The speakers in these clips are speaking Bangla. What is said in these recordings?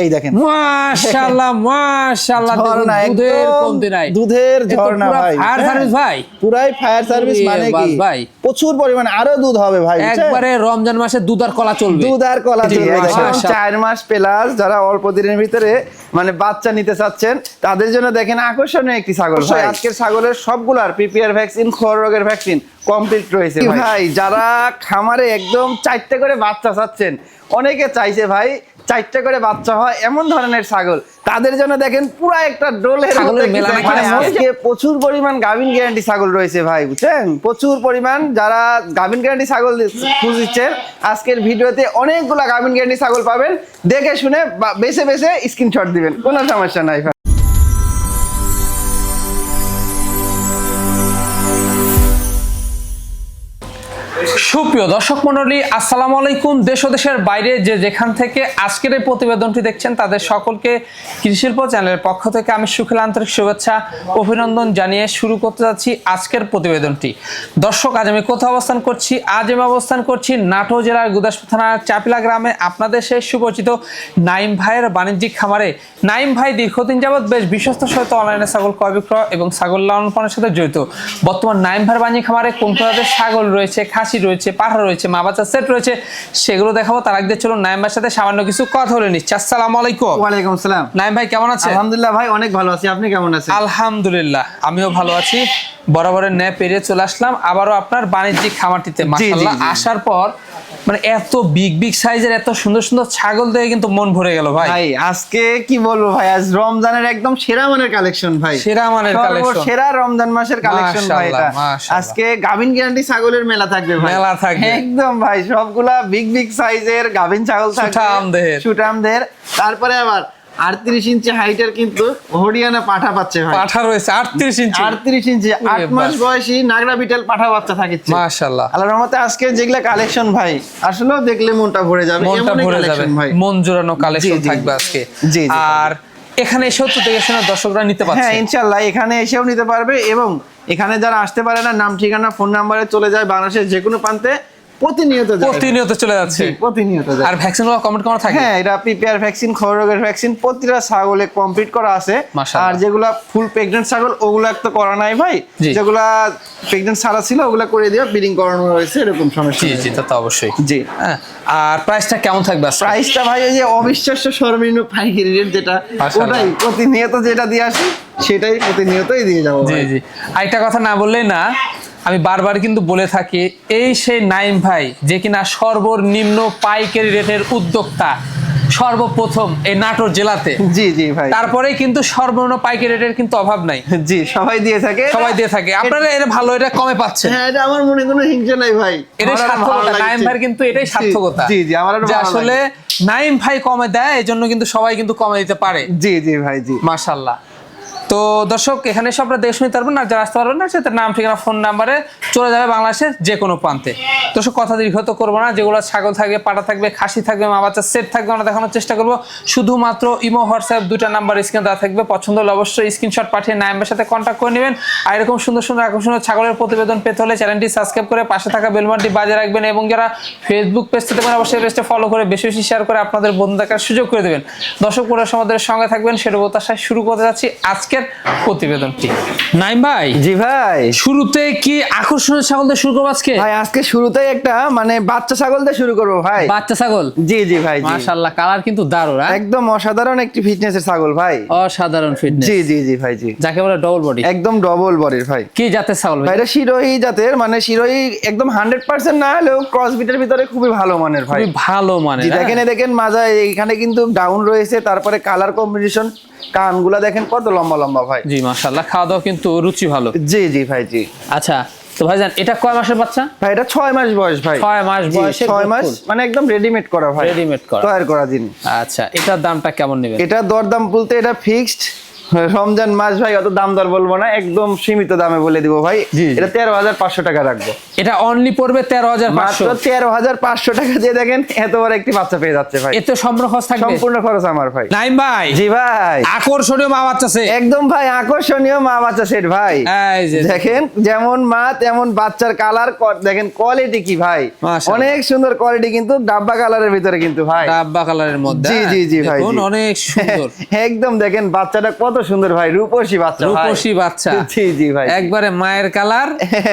এই দেখেন মাশাআল্লাহ মাশাআল্লাহ, দুধের কমতি নাই, দুধের ঝর্ণা ভাই, ফায়ার সার্ভিস ভাই, পুরাই ফায়ার সার্ভিস। মানে কি ভাই প্রচুর পরিমাণে আরো দুধ হবে ভাই, একবারে রমজান মাসে দুধ আর কলা চলবে, দুধ আর কলা চলবে। 4 মাস প্লাস যারা অল্প দিনের ভিতরে মানে বাচ্চা নিতে চাচ্ছেন তাদের জন্য দেখেন আকর্ষণীয় একটি ছাগল ভাই। আজকের ছাগলের সবগুলার পিপিআর ভ্যাকসিন, খোর রোগের ভ্যাকসিন কমপ্লিট রয়েছে ভাই। যারা খামারে একদম 4টা করে বাচ্চা চাচ্ছেন, অনেকে চাইছে ভাই 4টা করে বাচ্চা হয় এমন ধরনের ছাগল, তাদের জন্য দেখেন পুরো একটা ডোলের আজকে প্রচুর পরিমাণ গাভিন গ্যারান্টি ছাগল রয়েছে ভাই, বুঝছেন? প্রচুর পরিমাণ যারা গাভিন গ্যারান্টি ছাগল খুঁজছেন আজকের ভিডিওতে অনেকগুলা গাভিন গ্যারান্টি ছাগল পাবেন। দেখে শুনে বেছে বেছে স্ক্রিনশট দিবেন, কোনো সমস্যা নাই ভাই। সুপ্রিয় দর্শক মণ্ডলী, আসসালামু আলাইকুম। দেশ ও দেশের বাইরে যে যেখান থেকে আজকের এই প্রতিবেদনটি দেখছেন তাদের সকলকে কৃষি শিল্প চ্যানেলের পক্ষ থেকে আমি সুখের আন্তরিক শুভেচ্ছা অভিনন্দন জানিয়ে শুরু করতে যাচ্ছি আজকের প্রতিবেদনটি। দর্শক, আজ আমি কোথাও অবস্থান করছি? আজ আমি অবস্থান করছি নাটোর জেলার গুদাসপুর থানার চাপিলা গ্রামে, আপনাদের সেই সুপরিচিত নাইম ভাইয়ের বাণিজ্যিক খামারে। নাইম ভাই দীর্ঘদিন যাবৎ বেশ বিশ্বস্ত সহিত অনলাইনে ছাগল ক্রয় বিক্রয় এবং ছাগল লালন পালনের সাথে জড়িত। বর্তমান নাইম ভাইয়ের বাণিজ্যিক খামারে কোন প্রজাতির ছাগল রয়েছে, খাসি রয়েছে, পাঠা রয়েছে, মা বাচ্চা সেট রয়েছে, সেগুলো দেখাবো। তার আগে চলুন নাইম ভাইয়ের সাথে সামান্য কিছু কথা বলে নিচ্ছি। আসসালামু আলাইকুম। ওয়ালাইকুম আসসালাম। নাইম ভাই কেমন আছেন? আলহামদুলিল্লাহ ভাই, অনেক ভালো আছি। আপনি কেমন আছেন? আলহামদুলিল্লাহ আমিও ভালো আছি। বরাবরের ন্যায় পেরিয়ে চলে আসলাম আবারও আপনার বাণিজ্যিক খামারটিতে। মাশাআল্লাহ, আসার পর মানে এত বিগ বিগ সাইজের এত সুন্দর সুন্দর ছাগল দেখে কিন্তু মন ভরে গেল ভাই। ভাই আজকে কি বলবো ভাই, আজ রমজানের একদম সেরা মানের কালেকশন ভাই, সেরা মানের কালেকশন, সেরা রমজান মাসের কালেকশন ভাই। এটা আজকে গাভিন গ্যারান্টি ছাগলের মেলা থাকবে ভাই, মেলা থাকবে একদম ভাই। সবগুলা বিগ বিগ সাইজের গাভিন ছাগল থাকবে, সুঠামদের। তারপরে আবার 38 ইঞ্চি হাইটের কিন্তু হরিয়ানা পাঠা পাচ্ছে ভাই, পাঠা রয়েছে 38 ইঞ্চি, 38 ইঞ্চি 8 মাস বয়সী নাগরা বিটেল পাঠা বাচ্চা থাকছে মাশাআল্লাহ। আল্লাহর রহমতে আজকে যেগুলা কালেকশন ভাই আসলেও দেখলে মনটা ভরে যাবে, মনটা ভরে যাবে ভাই, মন জোড়ানো কালেকশন থাকবে আজকে। আর এখানে এসেও তো দেখে শুনে দর্শকরা নিতে পারছে। হ্যাঁ ইনশাআল্লাহ এখানে এসেও নিতে পারবে, এবং এখানে যারা আসতে পারে না নাম ঠিকানা ফোন নাম্বারে চলে যায় বাংলাদেশের যে কোনো প্রান্তে, প্রতিনিয়ত চলে যাচ্ছে, প্রতিনিয়ত। আর ভ্যাকসিনগুলো কমপ্লিট করা থাকে? হ্যাঁ, এটা পিপিআর ভ্যাকসিন, খোর রোগের ভ্যাকসিন প্রতিটা ছাগলে কমপ্লিট করা আছে। আর যেগুলা ফুল প্রেগন্যান্ট ছাগল ওগুলা তো করা নাই ভাই, যেগুলা প্রেগন্যান্ট ছাড়া ছিল ওগুলা করে দিয়ে ব্রিডিং করানো হয়েছে, এরকম সমস্যা। জি জি, তা তো অবশ্যই। জি, আর প্রাইসটা কেমন থাকবে? প্রাইসটা ভাই ওই যে অবিশ্বাস্য সর্বনিম্ন পাইকারি রেট যেটা, ওটাই প্রতিনিয়ত যেটা দিয়ে আসি সেটাই প্রতিনিয়তই দিয়ে যাবো। জি জি, আরেকটা কথা না বললেই না, আমি বারবার কিন্তু বলে থাকি, এই সেই নাইম ভাই যে কিনা সর্বনিম্ন পাইকারি রেটের উদ্যোক্তা সর্বপ্রথম এই নাটোর জেলাতে। জি জি ভাই, তারপরে কিন্তু সর্বনিম্ন পাইকারি রেটের কিন্তু অভাব নাই। জি, সবাই দিয়ে থাকে, সবাই দিয়ে থাকে। আপনারা এটা ভালো, এটা কমে পাচ্ছেন। হ্যাঁ, এটা আমার মনে কোনো হিংসা নাই ভাই, এটাই সার্থকতা নাইম ভাই, কিন্তু এটাই সার্থকতা। জি জি, আমার আসলে নাইম ভাই কমে দেয়, এজন্য কিন্তু সবাই কিন্তু কমে দিতে পারে। জি জি ভাই, জি মাশাআল্লাহ। তো দর্শক, এখানে সব আপনারা দেখে শুনতে পারবেন না, যারা আসতে পারবেন না সেটা নাম ঠিকানা ফোন নাম্বারে চলে যাবে বাংলাদেশের যে কোনো প্রান্তে। দর্শক, কথা দীর্ঘত করবো না, যেগুলো ছাগল থাকবে, পাটা থাকবে, খাসি থাকবে, মা বাচ্চা সেট থাকবে, আমরা দেখানোর চেষ্টা করবো। শুধুমাত্র ইমো হোয়াটসঅ্যাপ দুটা নাম্বার স্ক্রিনে দেওয়া থাকবে, পছন্দ হলে অবশ্যই স্ক্রিনশট পাঠিয়ে নাইমের সাথে কন্ট্যাক্ট করে নেবেন। আর এরকম সুন্দর সুন্দর আকর্ষণীয় ছাগলের প্রতিবেদন পেতে হলে চ্যানেলটি সাবস্ক্রাইব করে পাশে থাকা বেল বাটনটি বাজিয়ে রাখবেন, এবং যারা ফেসবুক পেজ থেকে অবশ্যই পেজটা ফলো করে বেশি বেশি শেয়ার করে আপনাদের বন্ধু দেখার সুযোগ করে দেবেন। দর্শক, পুরো আমাদের সঙ্গে থাকবেন, সেটা প্রত্যাশায় শুরু করতে যাচ্ছি আজকের প্রতিবেদন। নাইম ভাই, জি ভাই, শুরুতে কি আকর্ষণীয় ছাগল দিয়ে শুরু করব আজকে? ভাই আজকে শুরুতেই একটা মানে বাচ্চা ছাগল দিয়ে শুরু করব ভাই। বাচ্চা ছাগল? জি জি ভাই, মাশাআল্লাহ, কালার কিন্তু দারুণ, একদম অসাধারণ একটি ফিটনেসের ছাগল ভাই, অসাধারণ ফিটনেস। জি জি জি ভাই, জি, যাকে বলে ডবল বডি, একদম ডবল বডির ভাই। কি জাতের ছাগল ভাই? এটা শিরোহী জাতের, মানে শিরোহী একদম 100% না হলেও ক্রস বিটের ভিতরে খুবই ভালো মানের ভাই, খুবই ভালো মানের। দেখেন দেখেন মাজা এখানে কিন্তু ডাউন রয়েছে, তারপরে কালার কম্বিনেশন, কানগুলা দেখেন কত লম্বা লম্বা ভাই। জি মাশাআল্লাহ, খাওয়া দাওয়া কিন্তু রুচি ভালো। জি জি ভাই, জি। আচ্ছা, তো ভাইজান এটা কয় মাসের বাচ্চা? ভাই এটা 6 মাস বয়স ভাই। 6 মাস বয়সে, 6 মাস মানে একদম রেডিমেড করা ভাই, রেডিমেড করা, তৈরি করা জিনিস। আচ্ছা, এটার দামটা কেমন নেবেন? এটা দরদাম বলতে এটা ফিক্সড রমজান মাস ভাই অত দাম দর বলবো না, একদম সীমিত দামে বলে দিব ভাই। জি। এটা 13,500 টাকা রাখবো। এটা অনলি পড়বে 13,500, মাত্র 13,500 টাকা দিয়ে দেখেন এত বড় একটি বাচ্চা পেয়ে যাচ্ছে ভাই। এতে সম্পূর্ণ খরচ থাকবে? সম্পূর্ণ খরচ আমার ভাই। নাইম ভাই, জি ভাই, আকর্ষণীয় মা বাচ্চা সেট। একদম ভাই আকর্ষণীয় মা বাচ্চা সেট ভাই। এই যে দেখেন যেমন মা তেমন বাচ্চার কালার দেখেন, কোয়ালিটি কি ভাই, মাশাআল্লাহ। অনেক সুন্দর কোয়ালিটি, কিন্তু ডাব্বা কালারের ভিতরে কিন্তু ভাই, ডাব্বা কালারের মধ্যে। জি জি জি ভাই, দেখুন জি। অনেক সুন্দর। একদম দেখেন বাচ্চাটা কত সুন্দর ভাই, রূপসী বাচ্চা ভাই। রূপসী বাচ্চা, জি জি ভাই, একবারে মায়ের কালার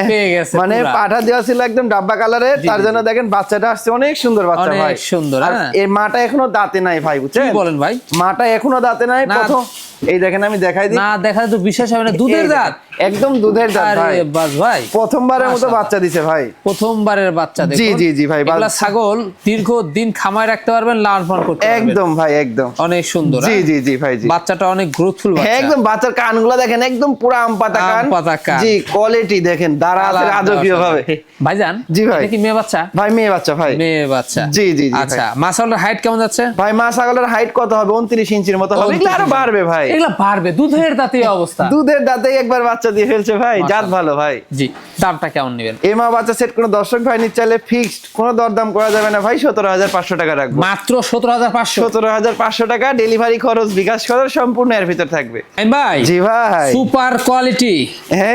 পেয়ে গেছে। মানে পুরা। পাঠা দেওয়া ছিল একদম ডাব্বা কালারের, জি, তার জি, জন্য দেখেন বাচ্চাটা আসছে অনেক সুন্দর বাচ্চা অনেক ভাই, সুন্দর, আর হ্যাঁ। এই মাটা এখনো দাঁতে নাই ভাই, কি বুঝছেন? বলেন ভাই? মাটা এখনো দাঁতে নাই, না। প্রথম এই দেখেন আমি দেখাই দিই, না দেখা তো বিশেষ হবে না, দুধের এই দেখেন, দাঁত। একদম দুধের দাঁত আরে ভাই, বাস ভাই, প্রথমবারের মতো মাশাআল্লাহ। বাচ্চা দিছে ভাই। প্রথমবারের বাচ্চা। দেখুন জি জি জি ভাই, এগুলা ছাগল দীর্ঘদিন খামায় রাখতে পারবেন, লালন পালন করতে পারবেন। একদম ভাই, একদম অনেক সুন্দর। জি হ্যাঁ? জি জি ভাই, জি। বাচ্চাটা অনেক গ্রোথফুল হ্যাঁ, বাচ্চা। একদম বাচ্চার কানগুলো দেখেন একদম পুরো আম পাতা কান, আম পাতা কান। জি, কোয়ালিটি দেখেন, দাঁড়া আছে রাজকীয় ভাবে। ভাইজান, জি ভাই। এটা কি মেয়ে বাচ্চা? ভাই মেয়ে বাচ্চা ভাই। মেয়ে বাচ্চা। জি জি জি আচ্ছা, ভাই। মাশাআল্লাহ হাইট কেমন যাচ্ছে? ভাই মা ছাগলের হাইট কত হবে? 29 ইঞ্চির মতো হবে, এগুলো আরো বাড়বে ভাই। এগুলা বাড়বে, দুধের দাঁতে এই অবস্থা। দুধের দাঁতে একবার বাচ্চা দিয়ে ফেলছে ভাই, জাত ভালো ভাই। জি, দামটা কেমন নেবেন? এই মা বাচ্চা সেট কোনো দর্শক ভাই নিতে চাইলে ফিক্সড, কোনো দরদাম করা যাবে না ভাই, 17,500 টাকা রাখবো। মাত্র 17,500। 17,500 টাকা, ডেলিভারি খরচ বিকাশ খরচ সম্পূর্ণ এর ভিতর থাকবে। ভাই জি ভাই, সুপার কোয়ালিটি।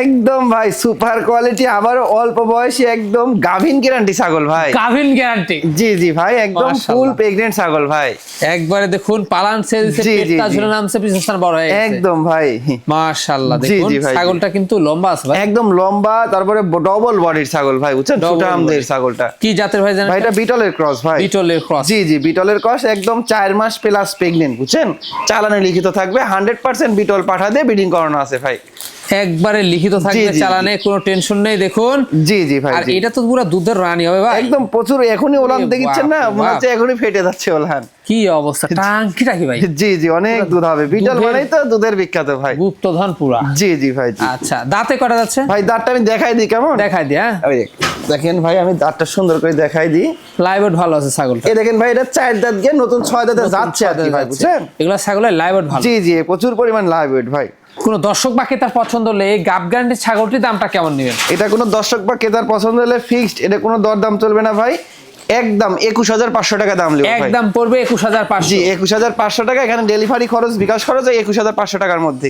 একদম ভাই সুপার কোয়ালিটি, আবারও অল্প বয়সী একদম গাভিন গ্যারান্টি ছাগল ভাই। গাভিন গ্যারান্টি। জি জি ভাই, একদম মাশাআল্লাহ। ফুল প্রেগন্যান্ট ছাগল ভাই। একবারে দেখুন পালান সেলসে জি, জি, পেটটা জি। ঝুলে নামছে, পিছন বড় হয়ে গেছে। একদম ভাই, মাশাআল্লাহ, জি, দেখুন জি ভাই, জি। ছাগলটা কিন্তু লম্বা আছে ভাই। একদম লম্বা, তারপরে ডবল বডির ছাগল ভাই, বুঝছেন? Double সুঠাম দেহের body। ছাগলটা। কি জাতের ভাই জানেন? ভাই এটা বিটলের ক্রস ভাই। বিটলের ক্রস। জি জি, বিটলের ক্রস, একদম 4 মাস প্লাস প্রেগন্যান্ট, বুঝছেন? চালানে লিখিত থাকবে, 100% বিটল পাঠা দিয়ে ব্রিডিং করানো আছে ভাই। একবারে লিখিত থাকবে, জি, জি, চালানে কোনো টেনশন নেই। দেখুন, জি জি ভাই, আর জি। এটা তো পুরো দুধের রানী হবে ভাই। একদম প্রচুর, এখনই ওলান ওরে দেখিচ্ছেন না, বাপ রে মনে হচ্ছে বাপ। এখনই ফেটে যাচ্ছে ওলান। কি অবস্থা, টাঙ্কিটা কি ভাই? জি জি, অনেক দুধ হবে, বিটল দুধের- মানেই তো দুধের বিখ্যাত ভাই। গুপ্তধন পুরা। জি জি ভাই, জি। আচ্ছা, দাঁতে করা যাচ্ছে? ভাই দাঁতটা আমি দেখাই দিই কেমন? দেখাই দিয়া। ওই দেখেন ভাই, আমি দাঁতটা সুন্দর করে দেখাই দিই। লাইভড ভালো আছে ছাগলটা। এই দেখেন ভাই, এটা 4 দাঁত গিয়ে নতুন 6 দাঁতে যাচ্ছে আর কি ভাই, বুঝছেন? এগুলা ছাগলের লাইভড ভালো। জি জি, প্রচুর পরিমাণ লাইভ ওয়েট ভাই। কোন দর্শক বা ক্রেতার পছন্দ হলে এই গাব গ্যারান্টির ছাগলটির দামটা কেমন নেবেন? এটা কোনো দর্শক বা ক্রেতার পছন্দ হলে ফিক্সড, এটা কোনো দরদাম চলবে না ভাই, একদম 21,500 টাকা দাম লিখো ভাই। একদম পড়বে 21,500। জি, 21,500 টাকা, এখানে ডেলিভারি খরচ বিকাশ খরচ 21,500 টাকার মধ্যে।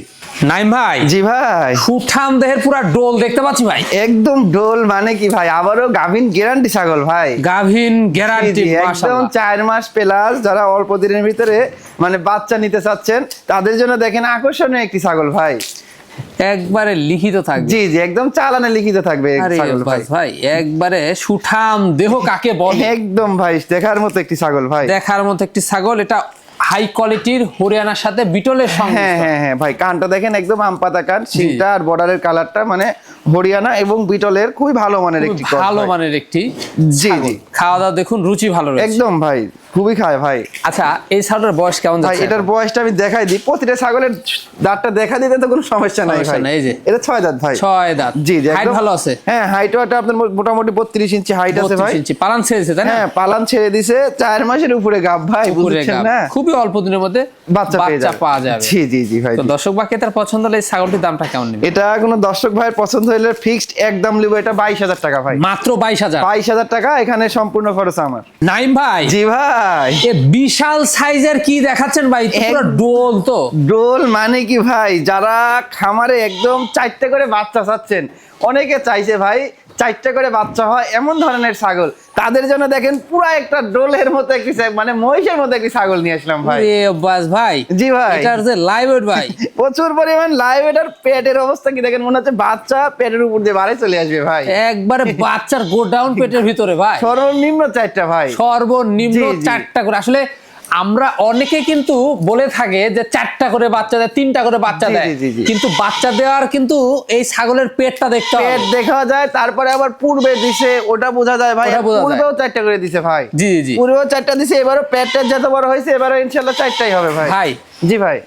নাইম ভাই, জি ভাই, সুঠাম দেহের পুরা ডোল দেখতে পাচ্ছি ভাই। একদম ডোল মানে কি ভাই, আবারও গাভিন গ্যারান্টি ছাগল ভাই। গাভিন জি, গ্যারান্টি, জি, একদম মাশাআল্লাহ। 4 মাস প্লাস, যারা অল্প দিনের ভিতরে মানে বাচ্চা নিতে চাচ্ছেন তাদের জন্য দেখেন আকর্ষণীয় একটি ছাগল ভাই। একবারে লিখিত থাকবে। জি জি, একদম চালানে লিখিত থাকবে এই আরে ছাগল ভাই। বাস ভাই, একবারে সুঠাম দেহ কাকে বলে, একদম ভাই দেখার মতো একটি ছাগল ভাই। দেখার মতো একটি ছাগল। এটা হাই কোয়ালিটির হরিয়ানার সাথে বিটলের সঙ্গে। হ্যাঁ হ্যাঁ হ্যাঁ ভাই, কানটা দেখেন একদম আম পাতা কান, সিংটা আর বর্ডারের কালারটা মানে হরিয়ানা এবং বিটলের খুবই ভালো মানের একটি ক্রস ভালো ভাই। মানের একটি জি ছাগল। জি, খাওয়া দাওয়া দেখুন, রুচি ভালো রয়েছে। একদম ভাই, খুবই খায় ভাই। আচ্ছা, এই ছাগলের বয়স কেমন ভাই যাচ্ছে? এটার বয়সটা আমি দেখাই দিই, প্রতিটা ছাগলের দাঁতটা দেখা দিতে তো কোনো সমস্যা নাই সমস্যা ভাই। নাই, এই যে। এটা 6 দাঁত ভাই। 6 দাঁত। জি জি, হাইট একদম ভালো আছে। হ্যাঁ, হাইটও আপনার মোটামুটি 32 ইঞ্চি হাইট আছে ভাই। 32 ইঞ্চি পালান ছেড়েছে, তাই না? হ্যাঁ, পালান ছেড়ে দিছে, 4 মাসের উপরে গাব ভাই, উপরে বুঝছেন গাব। না? খুবই অল্প দিনের মধ্যে বাচ্চা পাওয়া যাবে। জি জি জি ভাই, তো জি। দর্শক বা ক্রেতার পছন্দ হলে এই ছাগলটির দামটা কেমন নেবে? এটা কোনো দর্শক ভাইয়ের পছন্দ হলে ফিক্সড একদম লিবো, এটা 22,000 টাকা ভাই। মাত্র 22,000। 22,000 টাকা, এখানে সম্পূর্ণ খরচ আমার। নাইম ভাই, জি ভাই, এ বিশাল সাইজের কি দেখাচ্ছেন ভাই? তো পুরো ডোল তো। ডোল মানে কি ভাই, যারা খামারে একদম 4টে করে বাচ্চা চাচ্ছেন, অনেকে চাইছে ভাই 4টে করে বাচ্চা হয় এমন ধরনের ছাগল, তাদের জন্য দেখেন পুরা একটা ডোলের মতো একটি মানে মহিষের মতো একটি ছাগল নিয়ে আসলাম ভাই। এ বাস ভাই, জি ভাই, এটার যে লাইভ ওয়েট ভাই, প্রচুর পরিমাণ লাইভ, এটার পেটের অবস্থা কি দেখেন, মনে হচ্ছে বাচ্চা পেটের উপর দিয়ে বাড়ি চলে আসবে ভাই। একবারে বাচ্চার গোডাউন পেটের ভিতরে ভাই। সর্বনিম্ন 4টা ভাই, সর্বনিম্ন জি, জি। 4টা করে। আসলে আমরা অনেকে কিন্তু বলে থাকে যে 4টা করে বাচ্চা দেয়, 3টা করে বাচ্চা জি, দেয়, জি, জি, জি। কিন্তু বাচ্চা দেওয়ার কিন্তু এই ছাগলের পেটটা দেখতে হবে। পেট দেখা যায়, তারপরে আবার পূর্বে দিছে, ওটা বোঝা যায় ভাই। ওটা বোঝা যায়। পূর্বেও 4টা করে দিছে ভাই। জি জি পূর্বেও 4টা দিছে, এবারও পেটটা যত বড় হয়েছে, এবারও ইনশাআল্লাহ 4টাই হবে ভাই। ভাই, জি ভাই,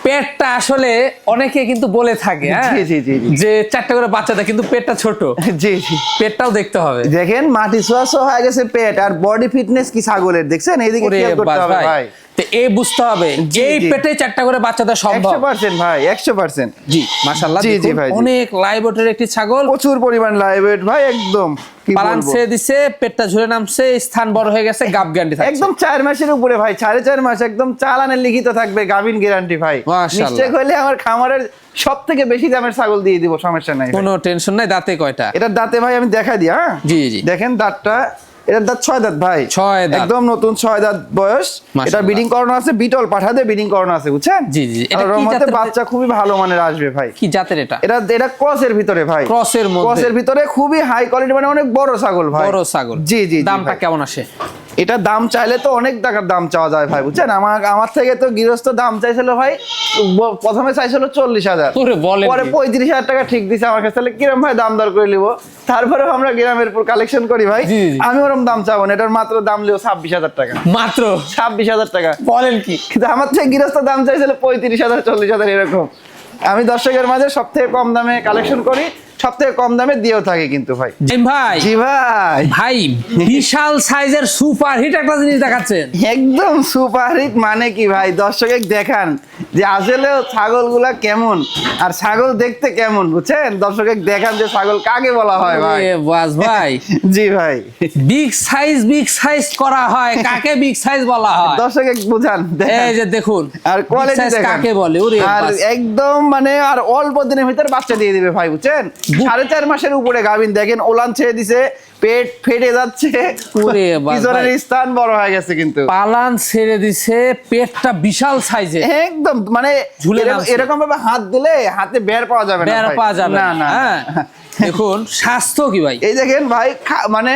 পেটটা আসলে অনেকে কিন্তু বলে থাকে, হ্যাঁ, জি, জি, জি, জি। যে 4টা করে বাচ্চা দেয় কিন্তু পেটটা ছোট। জি জি, পেটটাও দেখতে হবে। দেখেন মাটি ছোঁয়া হয়ে গেছে পেট, আর বডি ফিটনেস কি ছাগলের দেখছেন, এইদিকে ওরে খেয়াল করতে বাস হবে ভাই, ভাই। তো এই বুঝতে হবে জি, এই জি। পেটে 4টা করে বাচ্চাদের সম্ভব। 100% ভাই 100%। জি মাশাআল্লাহ, জি, জি দেখুন, ভাই, জি। অনেক লাইভ ওয়েটের একটি ছাগল। প্রচুর পরিমাণ লাইভ ওয়েট ভাই, একদম কি পালান বলবো। ছেড়ে দিছে, পেটটা ঝুলে নামছে, স্থান বড় হয়ে গেছে, গাব গ্যারান্টি থাকছে। একদম 4 মাসের উপরে ভাই, 4.5 মাস, একদম চালানের লিখিত থাকবে, গাভিন গ্যারান্টি ভাই। মাশাআল্লাহ। মিস্টেক হলে আমার খামারের সব থেকে বেশি দামের ছাগল দিয়ে দিব, সমস্যা নাই ভাই। কোনো টেনশন নাই। দাঁতে কয়টা? এটার দাঁতে ভাই আমি দেখা দিই, হ্যাঁ জি, জি। দেখেন দাঁতটা, এটার দাঁত 6 দাঁত ভাই, 6 দাঁত। একদম নতুন 6 দাঁত বয়স। মাশাআল্লাহ। এটা ব্রিডিং করানো আছে, বিটল পাঠা দিয়ে ব্রিডিং করানো আছে, বুঝছেন? জি, জি। এটা আর কি রহমতে জাতের? বাচ্চা খুবই ভালো মানের আসবে ভাই। কি জাতের এটা? এটা ক্রসের ভিতরে ভাই, ক্রসের মধ্যে? ক্রসের ভিতরে খুবই হাই কোয়ালিটি, মানে অনেক বড় ছাগল ভাই। বড় ছাগল। জি, জি, জি দামটা ভাই। কেমন আসে? এটা দাম চাইলে তো অনেক টাকার দাম চাওয়া যায় ভাই, বুঝছেন? আমার থেকে তো গৃহস্থ দাম চাইছিল ভাই, প্রথমে চাইছিল 40,000, ওরে বলেন পরে কি? 35,000 টাকা ঠিক দিছে আমার কাছে। তাহলে কিরম ভাই দাম দর করে নিব? তারপরেও আমরা গ্রামের উপর কালেকশন করি ভাই। জি, জি। আমি ওরকম দাম চাবো না, এটার মাত্র দাম লিও 26,000 টাকা। মাত্র 26,000 টাকা। বলেন কি? কিন্তু আমার থেকে গৃহস্থ দাম চাইছিল 35,000, 40,000 এরকম। আমি দর্শকের মাঝে সব থেকে কম দামে কালেকশন করি, সব থেকে কম দামে দিয়েও থাকি কিন্তু ভাই। জি ভাই, জি ভাই, ভাই বিশাল সাইজের সুপার হিট একটা জিনিস দেখাচ্ছেন। একদম সুপার হিট মানে কি ভাই, দর্শকে দেখান যে আসলে ছাগলগুলা কেমন আর ছাগল দেখতে কেমন, বুঝছেন? দর্শকে দেখান যে ছাগল কাকে বলা হয় ভাই। এ বাস ভাই, জি ভাই, বিগ সাইজ করা হয়, কাকে বিগ সাইজ বলা হয়? দর্শকে বুঝান, এই যে দেখুন, আর big কোয়ালিটি size দেখেন কাকে বলে? ওরে আর বাস। একদম মানে আর অল্প দিনের ভিতরে বাচ্চা দিয়ে দিবে ভাই, বুঝছেন? 4.5 মাসের উপরে গাভিন, দেখেন ওলান ছেড়ে দিছে, পেট ফেটে যাচ্ছে, ওরে বাস পিছনের ভাই। স্থান বড় হয়ে গেছে কিন্তু। পালান ছেড়ে দিছে, পেটটা বিশাল সাইজে, একদম মানে ঝুলে নামছে। এরকম ভাবে হাত দিলে হাতে বের পাওয়া যাবে না বের ভাই। পাওয়া যাবে না না হ্যাঁ। দেখুন স্বাস্থ্য কি ভাই, এই দেখেন ভাই, মানে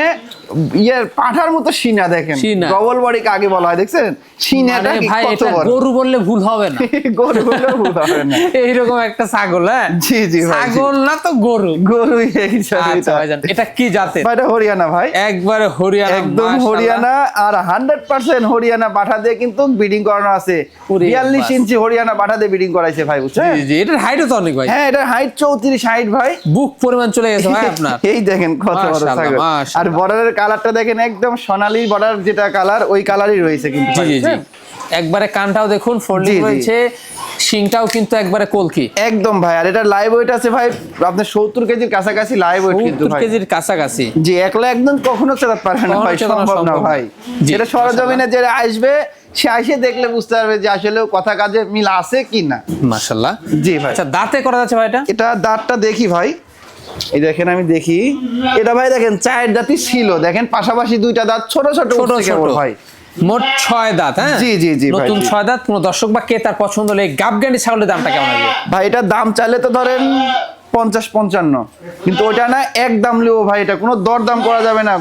পাঠার মতো সিনা দেখেন, সিনা। ডবল বডি কাকে বলা হয় দেখছেন? সিনাটা মানে কি ভাই কত এটা বড়। গরু বললে ভুল হবে না। গরু বললেও ভুল হবে না। এইরকম একটা ছাগল, হ্যাঁ জি জি ভাই, জি। ছাগল না তো গরু। গরুই এই হিসাবে আচ্ছা এটা। ভাইজান, এটা কি জাতের? ভাই, এটা হরিয়ানা ভাই, একবারে হরিয়ানা, একদম মাশাআল্লাহ। হরিয়ানা, আর 100% হরিয়ানা পাঠা দিয়ে কিন্তু ব্রিডিং করানো আছে। ওরে 42 বাস। ইঞ্চি হরিয়ানা পাঠা দিয়ে ব্রিডিং করাইছে ভাই, বুঝছেন? জি জি, এটার হাইটও তো অনেক ভাই, হ্যাঁ, এটার হাইট 34 হাইট ভাই। বুক পরিমাণ চলে গেছে ভাই আপনার। এই দেখেন কত বড় মাশাআল্লাহ, ছাগল। আর মাশাআল্লাহ। বর্ডারের কালারটা দেখেন, একদম সোনালী বর্ডার, যেটা কালার ওই কালারই রয়েছে কিন্তু জি ভাই, জি জি, বুঝছেন? একবারে কানটাও দেখুন ফোল্ডিং জি, জি। রয়েছে, শিংটাও কিন্তু একবারে কলকি। একদম ভাই, আর এটা লাইভ ওয়েট আছে ভাই আপনার 70 কেজির কাছাকাছি লাইভ ওয়েট কিন্তু 70 ভাই। কেজির কাছাকাছি। জি, একলা একদম কখনো চেতাতে পারবে না কখনো ভাই, চেতানো সম্ভব না সম্ভব ভাই। না। জি, যেটা সরজমিনে যে আসবে, সে আসে দেখলে বুঝতে পারবে যে আসলে কথা কাজে মিল আছে কি না। মাশাআল্লাহ। জি ভাই, আচ্ছা দাঁতে করা যাচ্ছে ভাই এটা? এটা দাঁতটা দেখি ভাই, এই দেখেন আমি দেখি, এটা ভাই দেখেন 4 দাঁতই ছিল, দেখেন পাশাপাশি 2টা দাঁত ছোট ছোট ছোট উঠছে ছোট কেবল ভাই। মোট 6 দাঁত, হ্যাঁ জি, জি, জি ভাই, নতুন জি। 6 দাঁত। কোন দর্শক বা ক্রেতার পছন্দ হলে এই গাব গ্যারান্টি ছাগলের দামটা কেমন আসবে? ভাই এটার দাম চাইলে তো ধরেন 50-55, কিন্তু ওটা না এক দাম লিও ভাই, এটা কোনো দর দাম করা যাবে না।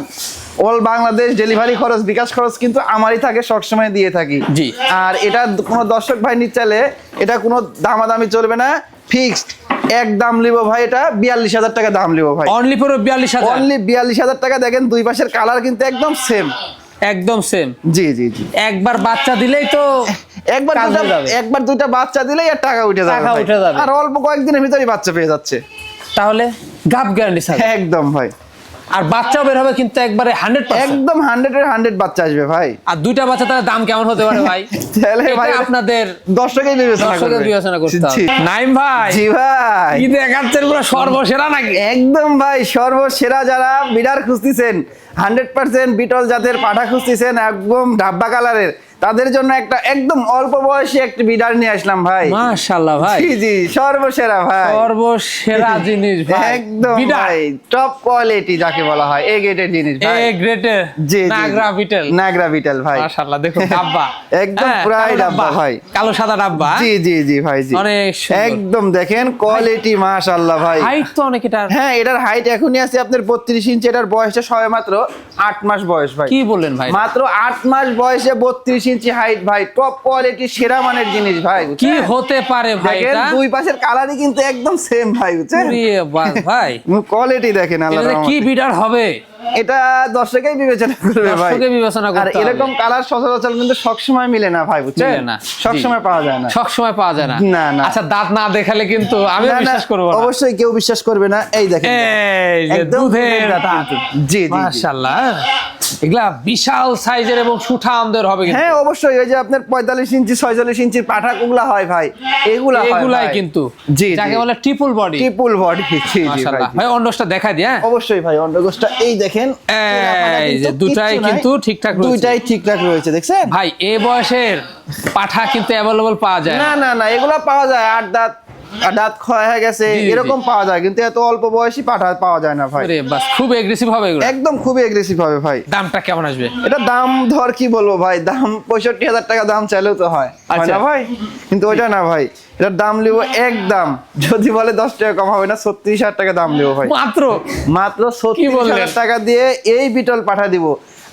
অল বাংলাদেশ ডেলিভারি খরচ, বিকাশ খরচ কিন্তু আমারই থাকে, সবসময় দিয়ে থাকি। জি। আর এটা কোনো দর্শক ভাই নিতে চাইলে এটা কোনো দামাদামি চলবে না, ফিক্সড এক দাম লিব ভাই, এটা 42,000 টাকা দাম লিব ভাই, অনলি ফর 42,000। অনলি 42,000 টাকা। দেখেন দুই পাশের কালার কিন্তু একদম সেম। একদম সেম। জি জি জি, একবার বাচ্চা দিলেই তো কাজ হয়ে যাবে। একবার দুইটা বাচ্চা দিলেই আর টাকা উঠে যাবে টাকা ভাই। উঠে যাবে। আর অল্প কয়েকদিনের ভিতরেই বাচ্চা পেয়ে যাচ্ছে। তাহলে গাব গ্যারান্টি ছাগল, একদম ভাই, আর বাচ্চাও বের হবে কিন্তু একবারে 100%। একদম 100-এর 100 বাচ্চা আসবে ভাই। আর দুইটা বাচ্চা তার দাম কেমন হতে পারে ভাই? তাহলে ভাই এটা আপনাদের দর্শকেই বিবেচনা দর্শকের করবে। বিবেচনা করতে হবে। জি। নাইম ভাই, জি ভাই, কি দেখাচ্ছেন পুরো সর্বসেরা নাকি? একদম ভাই সর্বসেরা। যারা বিডার খুঁজতেছেন, 100% বিটল জাতের পাঠা খুঁজতেছেন, একদম ডাব্বা কালারের, তাদের জন্য একটা একদম অল্প বয়সী একটা বিডার নিয়ে আসলাম ভাই। মাশাআল্লাহ ভাই, জি জি, সর্বসেরা ভাই, সর্বসেরা জিনিস ভাই, একদম বিডার। ভাই, টপ কোয়ালিটি যাকে বলা হয়, এ গ্রেডের জিনিস ভাই। এ গ্রেটের জি, জি, নাগরা বিটেল। নাগরা বিটেল ভাই, মাশাআল্লাহ, দেখুন ডাব্বা একদম হ্যাঁ, প্রায় কালো ডাব্বা ভাই। কালো সাদা ডাব্বা। জি জি জি ভাই, জি অনেক সুন্দর। একদম দেখেন কোয়ালিটি, মাশাআল্লাহ ভাই। হাইট তো অনেক এটার। হ্যাঁ, এটার হাইট এখনই আছে আপনার 32 ইঞ্চি, এটার বয়সটা সবে মাত্র 8 মাস বয়স ভাই। কি বললেন ভাই? মাত্র 8 মাস বয়সে 32 ইঞ্চি হাইট ভাই, টপ কোয়ালিটি, সেরা মানের জিনিস ভাই, কি বুঝছেন? হতে পারে ভাই দেখেন এটা? দুই পাশের কালারই কিন্তু একদম সেম ভাই, বুঝছেন? উড়িয়ে বাস ভাই, কোয়ালিটি দেখেন, আল্লাহর এটা যে কি রহমতে। বিডার হবে। এটা দর্শকেই বিবেচনা করবে ভাই। দর্শকে বিবেচনা আর করতে হবে। এরকম কালার সচরাচর কিন্তু সবসময় মিলে না ভাই, বুঝছেন? মিলে না। সবসময় পাওয়া যায় না। সব সময় পাওয়া যায় না। না, না। আচ্ছা, দাঁত না দেখালে কিন্তু আমি না, না, বিশ্বাস করব না। অবশ্যই কেউ বিশ্বাস করবে না। এই দেখেন, এই যে একদম দুধের দাঁত দাঁত। কিন্তু। জি, জি, জি। মাশাআল্লাহ, এগুলা বিশাল সাইজের এবং সুঠামদের হবে কিন্তু। হ্যাঁ অবশ্যই, ওই যে আপনার 45 ইঞ্চি 46 ইঞ্চির পাঠা গুলা হয় ভাই, এগুলা হয় এগুলাই ভাই। কিন্তু জি, যাকে বলে ট্রিপল বডি। Triple body. জি, জি ভাই। মাশাআল্লাহ ভাই, অন্ডসটা দেখাই দি। হ্যাঁ, অবশ্যই ভাই, অন্ডকোষটা এই দেখেন, এই যে দুটাই কিন্তু ঠিকঠাক রয়েছে। দুইটাই ঠিকঠাক রয়েছে, দেখছেন ভাই এই বয়সের পাঠা কিন্তু অ্যাভেলেবল পাওয়া যায় না, না, না, এগুলা পাওয়া যায় 8 দাঁত, দাঁত ক্ষয় হয়ে গেছে জি, জি, এরকম পাওয়া যায়, কিন্তু এত অল্প বয়সী পাঠা পাওয়া যায় না ভাই। আরে বাস, খুব এগ্রেসিভ হবে এগুলো। একদম খুবই এগ্রেসিভ হবে ভাই। দামটা কেমন আসবে? এটা দাম ধর কি বলবো ভাই, দাম 65,000 টাকা দাম চাইলেও তো হয়, হয় আচ্ছা। না ভাই? কিন্তু ওইটা না ভাই, এটার দাম লিবো একদম, যদি বলে 10 টাকা কম হবে না, 36,000 টাকা দাম লিবো ভাই। মাত্র মাত্র কি বললেন? 36,000 টাকা দিয়ে এই বিটল পাঠা দিব।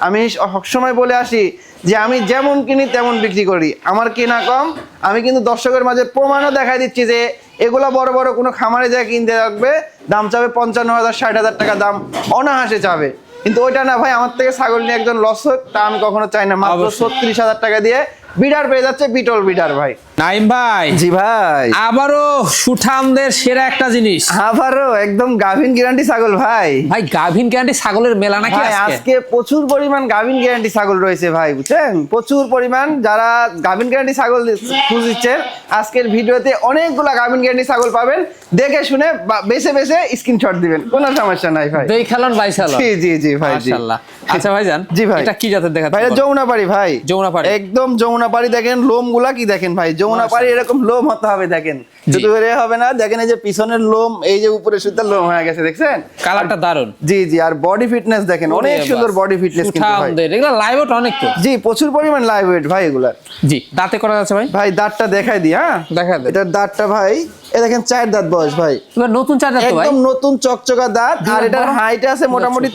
আমি সবসময় বলে আসি যে আমি যেমন কিনি তেমন বিক্রি করি, আমার কেনা কম। আমি কিন্তু দর্শকের মাঝে প্রমাণও দেখাই দিচ্ছি যে এগুলা বড় বড় কোনো খামারে যায় কিনতে রাখবে, দাম চাবে 55,000 60,000 টাকা দাম অনাহাসে চাবে, কিন্তু ওইটা না ভাই, আমার থেকে ছাগল নিয়ে একজন লস হোক তা আমি কখনো চাই না। মাত্র অবশ্যই। 36,000 টাকা দিয়ে বিডার পেয়ে যাচ্ছে, বিটল বিডার ভাই। নাইম ভাই, জি ভাই, আবারও সুঠামদের সেরা একটা জিনিস। আবারও একদম গাভিন গ্যারান্টি ছাগল ভাই। ভাই গাভিন গ্যারান্টি ছাগলের মেলা নাকি ভাই আজকে? আজকে প্রচুর পরিমাণ গাভিন গ্যারান্টি ছাগল রয়েছে ভাই, বুঝছেন? প্রচুর পরিমাণ যারা গাভিন গ্যারান্টি ছাগল খুঁজছেন, আজকের ভিডিওতে অনেকগুলা গাভিন গ্যারান্টি ছাগল পাবেন। দেখে শুনে বেছে বেছে স্ক্রিনশট দিবেন, কোনো সমস্যা নাই ভাই। দুই খেলন বাই খেলন। জি, জি, জি ভাই, জি। মাশাআল্লাহ। আচ্ছা ভাইজান, জি ভাই। এটা কি জাতের দেখাচ্ছেন? ভাই এটা যমুনাপাড়ি ভাই। যমুনাপাড়ি। একদম যমুনাপাড়ি, দেখেন লোম গুলা কি দেখেন ভাই, যমুনাপাড়ি এরকম লোম হতে হবে, দেখেন জি। শুধু এর হবে না, দেখেন এই যে পিছনের লোম, এই যে উপরে সুতার লোম হয়ে গেছে, দেখছেন? কালারটা দারুন। জি, জি, আর বডি ফিটনেস দেখেন, অনেক সুন্দর বডি ফিটনেস কিন্তু ভাই। সুঠামদের এগুলো লাইভ ওয়েট অনেক তো। জি, প্রচুর পরিমাণ লাইভ ওয়েট ভাই এগুলা। জি, দাঁতে করা যাচ্ছে ভাই? ভাই দাঁতটা দেখাই দি, হ্যাঁ দেখা দেন। এটার দাঁতটা ভাই, এ দেখেন 4 দাঁত বয়স ভাই, এবার নতুন চার্জার তো ভাই। একদম নতুন চকচকা দাঁত। আর এটার হাইট আছে মোটামুটি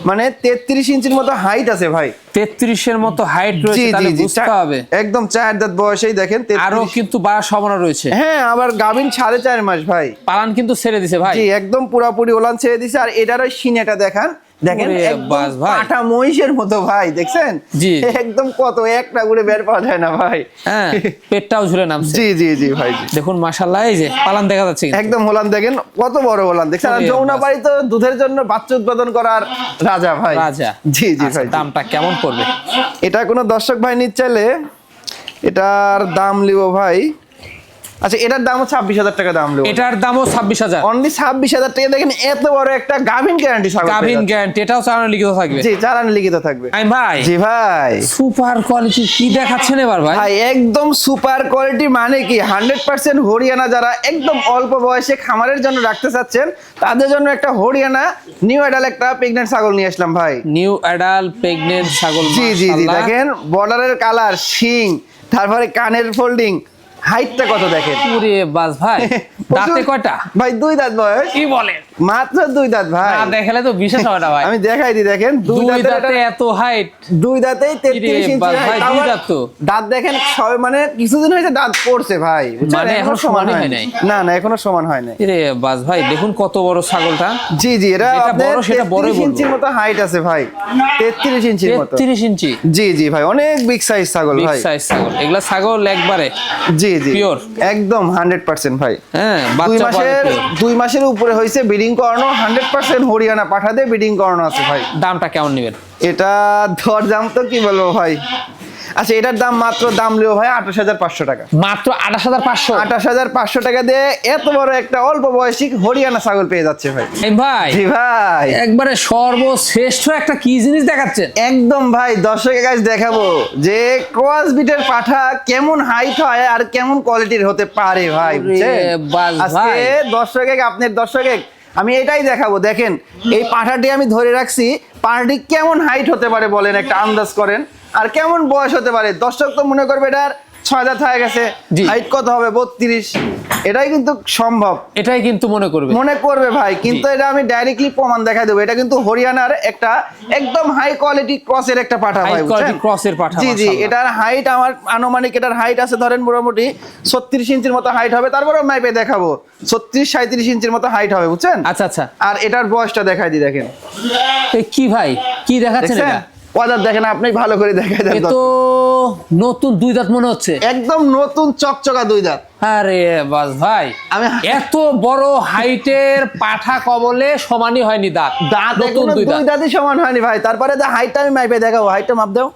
মানে 33 ইঞ্চির মতো হাইট আছে ভাই। 33 এর মতো হাইট রয়েছে, জি, তাহলে জি, জি, বুঝতে হবে। একদম 4 দাঁত বয়সেই দেখেন 33। আরো কিন্তু বাড়ার সম্ভাবনা রয়েছে। হ্যাঁ, আবার গাভিন 4.5 মাস ভাই। পালান কিন্তু ছেড়ে দিছে ভাই। জি, একদম পুরাপুরি ওলান ছেড়ে দিছে। আর এটার ওই সিনেটা দেখেন, দেখেন ওরে একদম বাস ভাই। পাঠা মহিষের মতো ভাই, দেখছেন? জি। একদম কত একটা করে বের পাওয়া যায় না ভাই। হ্যাঁ, পেটটাও ঝুলে নামছে। জি, জি, জি ভাই, জি। দেখুন মাশাআল্লাহ, এই যে পালান দেখা যাচ্ছে কিন্তু। একদম হোলান দেখেন, কত বড় হোলান, দেখছেন? আর ওরে যমুনাপাড়ি তো দুধের জন্য বাচ্চা উৎপাদন করার রাজা ভাই। রাজা। জি, জি আচ্ছা, ভাই, জি। দামটা কেমন পড়বে? এটা কোনো দর্শক ভাই নিতে চাইলে এটার দাম লিব ভাই, আচ্ছা এটার দামও 26,000 টাকা দাম লিব। এটার দামও 26,000। অনলি 26,000 টাকা, দেখেন এত বড় একটা গাভিন গ্যারান্টি ছাগল পেয়ে গাভিন যাচ্ছে। গ্যারান্টি, এটাও চালানো লিখিত থাকবে। জি, চালান লিখিত থাকবে। আইম ভাই, জি ভাই, সুপার কোয়ালিটি কি দেখাচ্ছেন এবার ভাই? ভাই একদম সুপার কোয়ালিটি মানে কি 100% হরিয়ানা, যারা একদম অল্প বয়সে খামারের জন্য রাখতে চাচ্ছেন তাদের জন্য একটা হরিয়ানা নিউ অ্যাডাল একটা প্রেগন্যান্ট ছাগল নিয়ে আসলাম ভাই। নিউ অ্যাডাল্ট প্রেগন্যান্ট ছাগল। জি, জি, জি, মাশাআল্লাহ। দেখেন বর্ডারের কালার, শিং, তারপরে কানের ফোল্ডিং, হাইটটা কত দেখেন। পুরে বাস ভাই, দাঁতে কয়টা ভাই 2 দাঁত বয়স, কি বলেন? মাত্র 2 দাঁত ভাই। না দেখালে তো বিশেষ হবে না ভাই। আমি দেখাই দিই, দেখেন 2 দুই দাঁতের দাঁতে এটা- এত হাইট। 2 দাঁতেই 33 ইঞ্চি বাস height। ভাই, দুই আবার দাঁত তো। দাঁত দেখেন সবে মানে কিছুদিন হয়েছে দাঁত পড়ছে ভাই, বুঝছেন? মানে এখনো সমানই হয় নাই। না, না, এখনো সমান হয় নাই। রে বাস ভাই, দেখুন কত বড় ছাগলটা। জি, জি, এটা যেটা আপনার বড় সেটা বড়ই 33 বলবো। ইঞ্চির মতো হাইট আছে ভাই, 33 ইঞ্চির মতো। 33 ইঞ্চি জি, জি ভাই, অনেক বিগ সাইজ ছাগল বিগ ভাই। সাইজ ছাগল। এগুলা ছাগল একবারে জি, জি, Pure। একদম 100% ভাই। হ্যাঁ, 2 বাচ্চা মাসের পাবে। 2 মাসের উপরে হয়েছে, ব্রিডিং করানো 100% হরিয়ানা পাঠা দিয়ে ব্রিডিং করানো আছে ভাই। দামটা কেমন নেবেন? এটা দর দাম তো কি বলবো ভাই, আচ্ছা এটার দাম মাত্র দাম লিও ভাই 28,500 টাকা। মাত্র 28,500। 28,500 টাকা দিয়ে এত বড় একটা অল্প বয়সী হরিয়ানা ছাগল পেয়ে যাচ্ছে ভাই। ভাই জি ভাই, একবারে সর্বশ্রেষ্ঠ একটা কি জিনিস দেখাচ্ছেন। একদম ভাই, দর্শকের কাছে দেখাবো যে ক্রস বিটের পাঠা কেমন হাইট হয় আর কেমন কোয়ালিটির হতে পারে ভাই, বুঝছেন? বাস আজকে ভাই। দর্শকের, আপনার দর্শকের আমি এটাই দেখাবো। দেখেন এই পাঠাটি আমি ধরে রাখছি, পাঠাটি কেমন হাইট হতে পারে বলেন, একটা আন্দাজ করেন। আর কেমন বয়স হতে পারে, দর্শক তো মনে করবে এটার 6 দাঁত হয়ে গেছে, জি। হাইট কত হবে 32, এটাই কিন্তু সম্ভব, এটাই কিন্তু মনে করবে ভাই। কিন্তু এটা আমি ডাইরেক্টলি প্রমাণ দেখাই দেবো, এটা কিন্তু হরিয়ানার একটা একদম হাই কোয়ালিটি ক্রসের একটা পাঠা হাই ভাই, কোয়ালিটি বুঝছেন? ক্রসের পাঠা, জি জি, মাশাআল্লাহ। এটার হাইট আমার আনুমানিক, এটার হাইট আছে ধরেন মোটামুটি 36 ইঞ্চির মতো হাইট হবে, তারপরে মাইপে দেখাবো 36-37 ইঞ্চির মতো হাইট হবে, বুঝছেন? আচ্ছা আচ্ছা, আর এটার বয়সটা দেখাই দিই, দেখেন কি ভাই কি দেখাচ্ছেন দেখছেন? এটা? ওয়াদার দেখেন, আপনি ভালো করে দেখাই দেন এ তো নতুন 2 দাঁত মনে হচ্ছে, একদম নতুন চকচকা 2 দাঁত। আরে বাস ভাই, আমি এত বড় হাইটের পাঠা কবলে সমানই হয়নি দাঁত, দাঁত নতুন এখনো 2 দুই দাঁত। দাঁতই সমান হয়নি ভাই। তারপরে হাইটটা আমি মাইপে দেখাবো, হাইটটা মাপ দাও,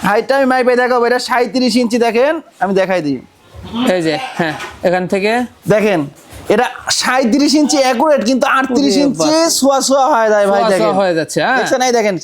হাইটটা আমি মাইপে দেখাবো। এটা 37 ইঞ্চি, দেখেন আমি দেখাই দিই, এই যে হ্যাঁ, এখান থেকে দেখেন এটা 37 ইঞ্চি অ্যাকুরেট, কিন্তু 38 ওরে ইঞ্চি বাস। সোয়া হয়ে যায় ভাই, ছোঁয়া দেখেন ছোঁয়া হয়ে যাচ্ছে, হ্যাঁ। দেখছেন? এই দেখেন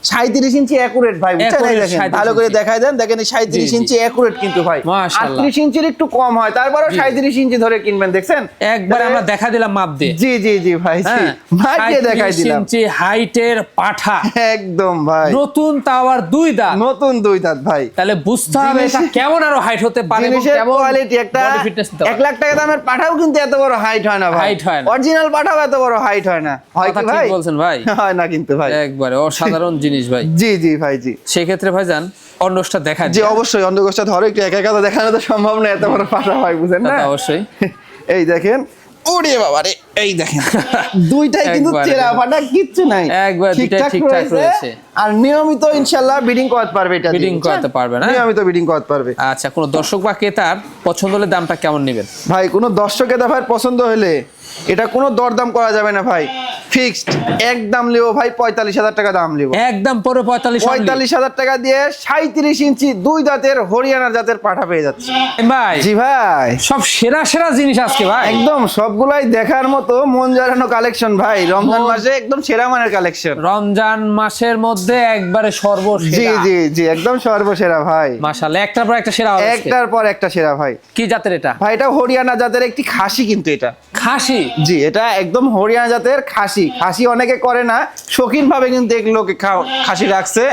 37 ইঞ্চি অ্যাকুরেট ভাই, বুঝছেন? এই Accurate দেখেন 37 ভালো করে ইঞ্চি। দেখাই দেন, দেখেন এই 37 জি, জি। ইঞ্চি অ্যাকুরেট কিন্তু ভাই, মাশাআল্লাহ। 38 ইঞ্চির একটু কম হয়, তারপরেও 37 ইঞ্চি ধরে কিনবেন, দেখছেন? একবার আমরা দেখা দিলাম মাপ দিয়ে, জি জি জি ভাই, জি হ্যাঁ, মাইপ দিয়ে দেখাই 37 দিলাম, ইঞ্চি হাইটের পাঠা, একদম ভাই নতুন তাওয়ার 2 দাঁত। নতুন 2 দাঁত ভাই। তাহলে বুঝতে হবে এটা জিনিসের- কেমন আরো হাইট হতে পারে এবং জিনিসের কেমন কোয়ালিটি, একটা বডি ফিটনেস দিতে 1 লাখ টাকা দামের পাঠাও কিন্তু এত বড় হাইট হয় না ভাই, Height হয় না। অরিজিনাল পাঠাও এত বড় হাইট হয় না, হয় কথা কি ঠিক ভাই? বলছেন ভাই, হয় না কিন্তু ভাই, একবারে অসাধারণ জিনিস ভাই। জি জি ভাই, জি সেক্ষেত্রে ভাইজান অন্যটা দেখা জি অবশ্যই অন্ধকোষটা ধরো একটু, একা একা তো দেখানো তো সম্ভব না, এত বড় পাঠা হয়, বুঝেন না? অবশ্যই। এই দেখেন, ওরে বাবা রে, এই দেখেন দুইটাই কিন্তু একবারে চেরা ফাটা, কিচ্ছু নাই, একবার দুইটাই ঠিকঠাক রয়েছে। আর নিয়মিত ইনশাআল্লাহ বিডিং করতে পারবে, এটা দিয়ে, Breeding বুঝছেন? করাতে পারবে না? নিয়মিত বিডিং করতে পারবে। আচ্ছা, কোন দর্শক বা ক্রেতার পছন্দ হলে দামটা কেমন নেবেন? ভাই কোনো দর্শকের ভাই পছন্দ হলে এটা কোনো দরদাম করা যাবে না ভাই, ফিক্সড একদম লিও ভাই 45,000 টাকা দাম লিও, একদম পরে 45 45,000 টাকা দিয়ে 37 ইঞ্চি 2 দাঁতের হরিয়ানা জাতের পাঠা পেয়ে যাচ্ছে ভাই। জি ভাই, সব সেরা সেরা জিনিস আজকে ভাই, একদম সবগুলাই দেখার মতো মন জড়ানো কালেকশন ভাই, রমজান মাসে একদম সেরা মানের কালেকশন। রমজান মাসের মধ্যে একবারে জি সর্বসেরা। জি জি, একদম সর্বসেরা ভাই, মাশাআল্লাহ, একটার পর একটা সেরা হবে আজকে। একটার পর একটা সেরা ভাই। কি জাতের এটা? ভাই এটা হরিয়ানা জাতের একটি খাসি, কিন্তু এটা খাসি? জি, এটা একদম হরিয়ানা জাতের খাসি। খাসি অনেকে করে না, শৌখিন ভাবে কিন্তু এগুলোকে খাসি রাখছে,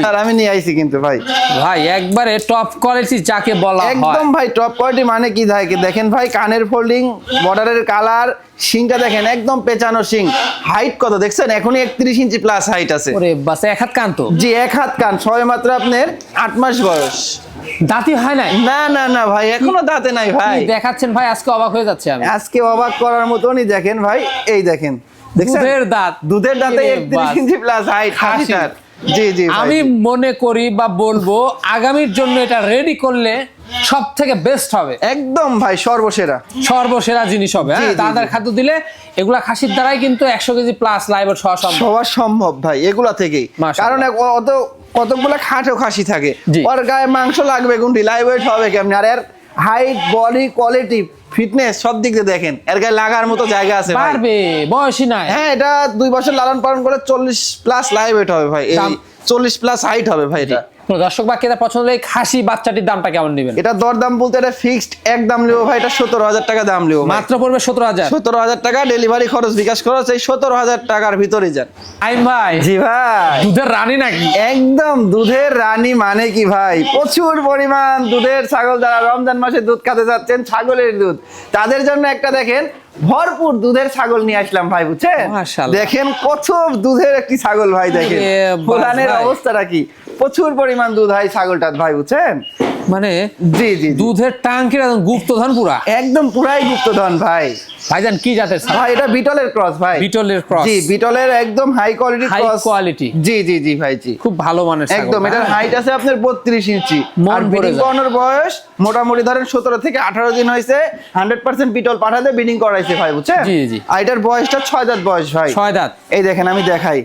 আর আমি নিয়ে আইছি কিন্তু ভাই, ভাই একবারে টপ কোয়ালিটি যাকে বলা হয়। একদম ভাই টপ কোয়ালিটি। মানে কি ভাই, দেখেন ভাই কানের ফোল্ডিং, বর্ডারের কালার, শিংটা দেখেন একদম পেঁচানো শিং। হাইট কত দেখছেন, এখনই 31 ইঞ্চি প্লাস হাইট আছে। ওরে বাস, এক হাত কান তো। জি, 1 হাত কান, সবে মাত্র আপনার 8 মাস বয়স। দাঁতই হয় নাই? না না না ভাই, এখনো দাঁতে নাই ভাই, কি দেখাচ্ছেন ভাই, আজকে অবাক হয়ে যাচ্ছে আমি। আজকে অবাক করার মতনই। দেখেন ভাই, এই দেখেন, দেখছেন দুধের দাঁত, দুধের দাঁতে এরে 31 বাস। ইঞ্চি প্লাস হাইট খাসি। খাসিটার। জি জি ভাই, আমি জি। মনে করি বা বলবো আগামীর জন্য এটা রেডি করলে সব থেকে বেস্ট হবে, একদম ভাই সর্বসেরা। সর্বসেরা জিনিস হবে। জি, হ্যাঁ, জি, দানাদার জি। খাদ্য দিলে এগুলা খাসির দ্বারাই কিন্তু 100 কেজি প্লাস লাইভ হওয়া সম্ভব। সবার সম্ভব ভাই এগুলা থেকেই, মাশাআল্লাহ। কারণ অত কতগুলা খাটেও খাসি থাকে, জি। ওর গায়ে মাংস লাগবে কোনটি, লাইভ ওয়েট হবে কেমনি, আর এর হাইট, বডি কোয়ালিটি, ফিটনেস সব দিক দিয়ে দেখেন, এর গায়ে লাগার মতো জায়গা আছে ভাই। পারবে, বয়সী নাই। হ্যাঁ, এটা 2 বছর লালন পালন করে 40 প্লাস লাইভ ওয়েট হবে ভাই, এই দাম- 40 প্লাস হাইট হবে ভাই এটা। কোনো দর্শক বা ক্রেতা পছন্দ হলে এই খাসি বাচ্চাটির দামটা কেমন নেবেন? এটা দরদাম বলতে এটা ফিক্সড একদম লিও ভাই, এটা 17,000 টাকা দাম লিও ভাই। মাত্র পড়বে 17,000। 17,000 টাকা ডেলিভারি খরচ, বিকাশ খরচ, এই 17,000 টাকার ভিতরে যান। আইম ভাই, জি ভাই, দুধের রানী নাকি? একদম দুধের রানী। মানে কি ভাই, প্রচুর পরিমাণ দুধের ছাগল, যারা রমজান মাসে দুধ খেতে যাচ্ছেন, ছাগলের দুধ, তাদের জন্য একটা দেখেন ভরপুর দুধের ছাগল নিয়ে আসলাম ভাই, বুঝছেন? মাশাআল্লাহ। দেখেন কত দুধের একটি ছাগল ভাই, দেখেন এ বাস ফুলানের ভাই। অবস্থাটা কি, প্রচুর পরিমাণ দুধ হয় ছাগলটার ভাই, বুঝছেন? মানে জি জি জি। দুধের টাঙ্কির একদম গুপ্তধন পুরা। একদম পুরাই গুপ্তধন ভাই। ভাইজান কি জাতের ছাগল? ভাই এটা বিটলের ক্রস ভাই, বিটলের ক্রস। জি, বিটলের একদম high quality high cross. Quality. জি জি জি ভাই, জি খুব ভালো মানের ছাগল। একদম। এটার হ্যাঁ। হাইট আছে আপনার 32 ইঞ্চি, মন আর ভরে ব্রিডিং যায়। করানোর বয়স মোটামুটি ধরেন 17 থেকে 18 দিন হয়েছে। 100% বিটল পাঠাতে ব্রিডিং করাইছে ভাই, বুঝছেন? জি, জি। আর এটার বয়সটা 6 দাঁত বয়স ভাই। 6 দাঁত। এই দেখেন, আমি দেখাই,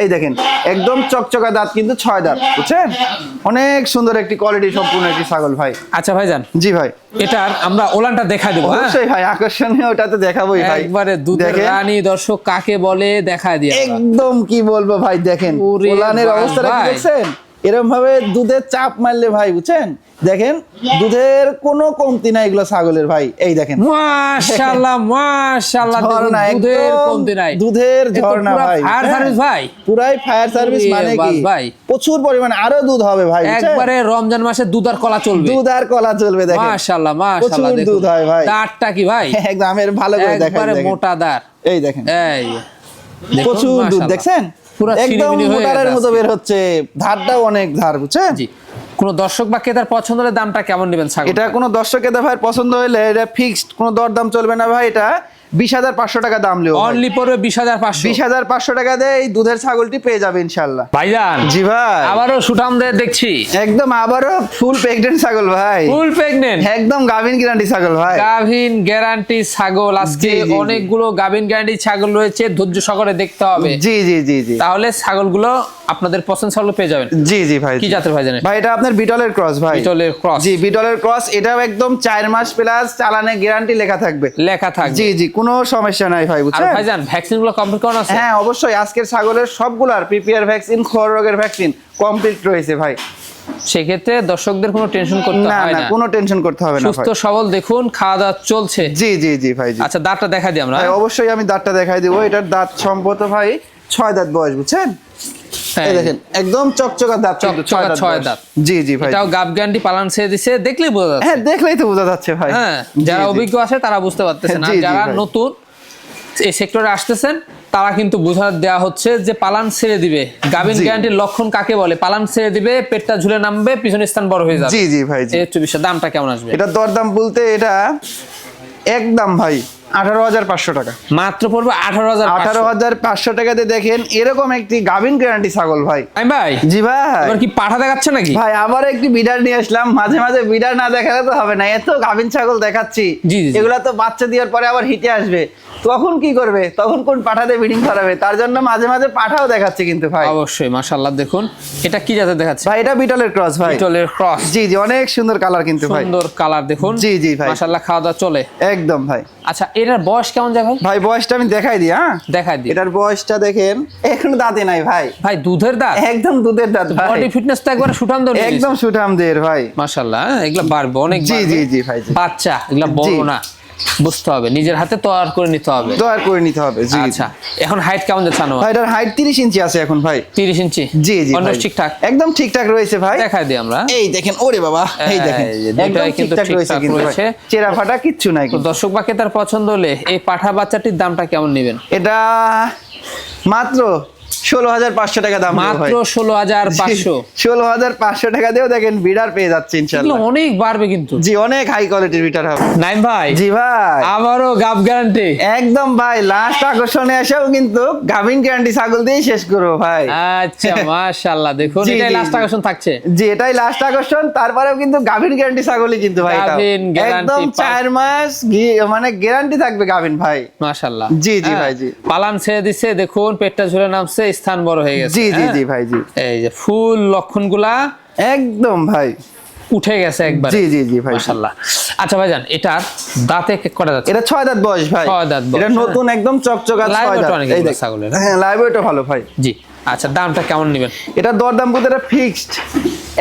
এই দেখেন একদম চকচকা দাঁত, কিন্তু 6 দাঁত, বুঝছেন? অনেক সুন্দর একটি কোয়ালিটি সম্পূর্ণ একটি ছাগল ভাই। আচ্ছা ভাইজান, জি ভাই, এটার আমরা ওলানটা দেখা দেবো। হ্যাঁ, অবশ্যই ভাই, আকর্ষণীয় ওটাতে দেখাবোই ভাই। একবারে দুধের দেখেন, রানী দর্শক কাকে বলে দেখা দিয়ে আমরা। একদম কি বলবো ভাই, দেখেন ওরে ওলানের বাবা অবস্থাটা কি ভাই। দেখছেন? এরকম ভাবে দুধের চাপ মারলে ভাই বুঝছেন, দেখেন দুধের কোনো কমতি নাই এগুলো ছাগলের ভাই। এই দেখেন মাশাআল্লাহ মাশাআল্লাহ, ঝর্ণা, দুধের একদম কমতি নাই, দুধের ঝর্ণা ভাই। ফায়ার সার্ভিস ভাই, পুরাই ফায়ার সার্ভিস। মানে কি ভাই প্রচুর পরিমাণে আরো দুধ হবে ভাই, একবারে রমজান মাসে দুধ আর কলা চলবে, দুধ আর কলা চলবে। দেখেন মাশাআল্লাহ মাশাআল্লাহ, প্রচুর দুধ হয় ভাই। দাঁতটা কি ভাই একদম এর ভালো করে দেখাই, একবারে মোটা দাঁত। এই দেখেন এই প্রচুর দুধ দেখছেন, পুরো একদম ছিনিমিনি হয়ে মোটারের গেছে মতো বের হচ্ছে, ধারটাও অনেক ধার বুঝছেন। জি, কোন দর্শক বা ক্রেতার পছন্দ হলে দামটা কেমন নেবেন ছাগল? এটা কোনো দর্শক ক্রেতা ভাই পছন্দ হলে এটা ফিক্সড, কোনো দরদাম চলবে না ভাই। এটা 20,500 টাকা দাম লিও, অনলি পড়বে 20,500। 20,500 টাকা দিয়ে এই দুধের ছাগলটি পেয়ে যাবে ইনশাআল্লাহ। ভাইজান জি ভাই, আবারও সুঠামদের দেখছি, একদম আবারও ফুল প্রেগন্যান্ট ছাগল ভাই, ফুল প্রেগন্যান্ট, একদম গাভিন গ্যারান্টি ছাগল ভাই, গাভিন গ্যারান্টি ছাগল। আজকে জি, জি, জি। অনেকগুলো গাভিন গ্যারান্টি ছাগল রয়েছে, ধৈর্য সহকারে দেখতে হবে। জি জি জি জি, তাহলে ছাগলগুলো আপনাদের পছন্দ ছাগল পেয়ে যাবেন। জি জি ভাই। কি জাতের ভাই জানেন? ভাই এটা আপনার বিটলের ক্রস ভাই, বিটলের ক্রস। জি বিটলের ক্রস। এটাও একদম 4 মাস প্লাস চালানে গ্যারান্টি লেখা থাকবে, লেখা থাকবে। জি জি, কোনো সমস্যা নাই ভাই আর বুঝছেন। ভাইজান ভ্যাকসিন গুলো কমপ্লিট করানো আছে? হ্যাঁ অবশ্যই, আজকের ছাগলের সবগুলার পিপিআর ভ্যাকসিন, খোর রোগের ভ্যাকসিন কমপ্লিট রয়েছে ভাই। সেক্ষেত্রে দর্শকদের কোনো টেনশন করতে না হয় না, না, কোনো টেনশন করতে হবে না ভাই। সুস্থ সবল দেখুন, খাওয়া দাওয়া চলছে। জি জি জি ভাই জি। আচ্ছা দাঁতটা দেখা দিই আমরা। ভাই অবশ্যই আমি দাঁতটা দেখাই দিব। এটার দাঁত সম্ভবত ভাই 6 দাঁত বয়স বুঝছেন। হ্যাঁ, এই দেখেন একদম চকচকা দাঁত, কিন্তু চকচকা 6 বয়স। দাঁত। জি জি ভাই। এটাও গাব গ্যারান্টি পালন ছেড়ে দিছে, দেখলেই বোঝা যাচ্ছে। হ্যাঁ দেখলেই তো বোঝা যাচ্ছে ভাই। হ্যাঁ, জি, যারা জি। অভিজ্ঞ আছে তারা বুঝতে পারতেছেন, আর জি, জি, যারা ভাই। নতুন এই সেক্টরে আসতেছেন তারা কিন্তু বোঝা দেওয়া হচ্ছে যে পালান ছেড়ে দিবে। গাভিন জি। গ্যারান্টির লক্ষণ কাকে বলে? পালান ছেড়ে দিবে, পেটটা ঝুলে নামবে, পিছনের স্থান বড় হয়ে যাবে। জি জি ভাই জি। এই হচ্ছে বিষয়। দামটা কেমন আসবে? এটা দরদাম বলতে এটা একদম ভাই 18,500 টাকা, মাত্র পড়বে 18,500। 18,500 টাকাতে দেখেন এরকম একটি গাভিন গ্যারান্টি ছাগল ভাই। আমি ভাই জি ভাই। এবার কি পাঠা দেখাচ্ছে নাকি? ভাই আবার একটি বিডার নিয়ে আসলাম, মাঝে মাঝে বিডার না দেখালে তো হবে না, এত গাভিন ছাগল দেখাচ্ছি। জি, জি। এগুলা তো বাচ্চা দেওয়ার পরে আবার হিটে আসবে, তখন কি করবে? তখন কোন পাঠাতে ব্রিডিং করাবে? তার জন্য মাঝে মাঝে পাঠাও দেখাচ্ছে কিন্তু ভাই। অবশ্যই মাশাআল্লাহ। দেখুন এটা কি জাতের দেখাচ্ছে? ভাই এটা বিটলের ক্রস ভাই। বিটলের ক্রস। জি জি, অনেক সুন্দর কালার কিন্তু ভাই। সুন্দর কালার দেখুন। জি, জি ভাই। মাশাআল্লাহ, খাওয়া দাওয়া চলে একদম ভাই। আচ্ছা এটার বয়স কেমন যায় ভাই? ভাই বয়সটা আমি দেখাই দিই, হ্যাঁ দেখাই দিই। এটার বয়সটা দেখেন, এখনো দাঁতে নাই ভাই। ভাই দুধের দাঁত, একদম দুধের দাঁত ভাই। বডি ফিটনেস তো একবার সুঠাম দৌড় একদম সুঠামদের ভাই। মাশাআল্লাহ। এগুলা বাড়বে অনেক, জি বাড়বে। জি জি ভাই জি। বাচ্চা এগুলা বড় জি। না, বুঝতে হবে, নিজের হাতে তৈরি করে নিতে হবে। দোয়ার করে নিতে হবে। জি আচ্ছা এখন হাইট কেমন যাচ্ছে আনুমানিক? ভাই এটার হাইট 30 ইঞ্চি আছে এখন ভাই। 30 ইঞ্চি। জি জি অন্য ভাই। ঠিকঠাক একদম ঠিকঠাক রয়েছে ভাই। দেখাই দিই আমরা। এই দেখেন, ওরে বাবা, এই দেখেন এই যে দুটোই একদম কিন্তু ঠিকঠাক রয়েছে ঠিকঠাক কিন্তু ভাই। রয়েছে। চেরা ফাটা কিচ্ছু নাই তো কিন্তু। দর্শক বা ক্রেতার পছন্দ হলে এই পাঠা বাচ্চাটির দামটা কেমন নেবেন? এটা মাত্র 16,500 টাকা দাম নেবো ভাই। মাত্র 16,500। 16,500 টাকা দিয়েও দেখেন বিডার পেয়ে যাচ্ছে এগুলো ইনশাআল্লাহ। অনেক বাড়বে কিন্তু। জি, অনেক হাই কোয়ালিটির বিটার হবে। নাইম ভাই জি ভাই। আবারও গাব গ্যারান্টি। একদম ভাই, লাস্ট আকর্ষণে এসেও কিন্তু গাভিন গ্যারান্টি ছাগল দিয়েই শেষ করবো ভাই। আচ্ছা মাশাআল্লাহ, দেখুন জি, এটাই জি, লাস্ট জি। আকর্ষণ থাকছে। জি, এটাই লাস্ট আকর্ষণ। তারপরেও কিন্তু গাভিন গ্যারান্টি ছাগলই কিন্তু ভাই, এটাও। গাভীন guarantee একদম 4 মাস মানে গ্যারান্টি থাকবে গাভিন ভাই। মাশাআল্লাহ। জি, জি হ্যাঁ, ভাই, জি। পালান ছেড়ে দিচ্ছে, দেখুন পেটটা ঝুলে নামছে, স্থান বড় হয়ে গেছে। জি জি হ্যাঁ? জি ভাই জি। এই যে ফুল লক্ষণগুলা একদম ভাই। উঠে গেছে একবার। জি জি জি ভাই। মাশাআল্লাহ। আচ্ছা ভাইজান এটার দাঁতে কটা যাচ্ছে? এটা 6 দাঁত বয়স ভাই। 6 দাঁত বয়স, এটা নতুন একদম চকচকা 6 লাইভ দাঁত। ওটা অনেক এই এগুলো দেখ ছাগলের। হ্যাঁ, লাইভ ওটা ভালো ভাই। জি। আচ্ছা দামটা কেমন নেবেন? এটার দরদাম বলতে এটা ফিক্সড,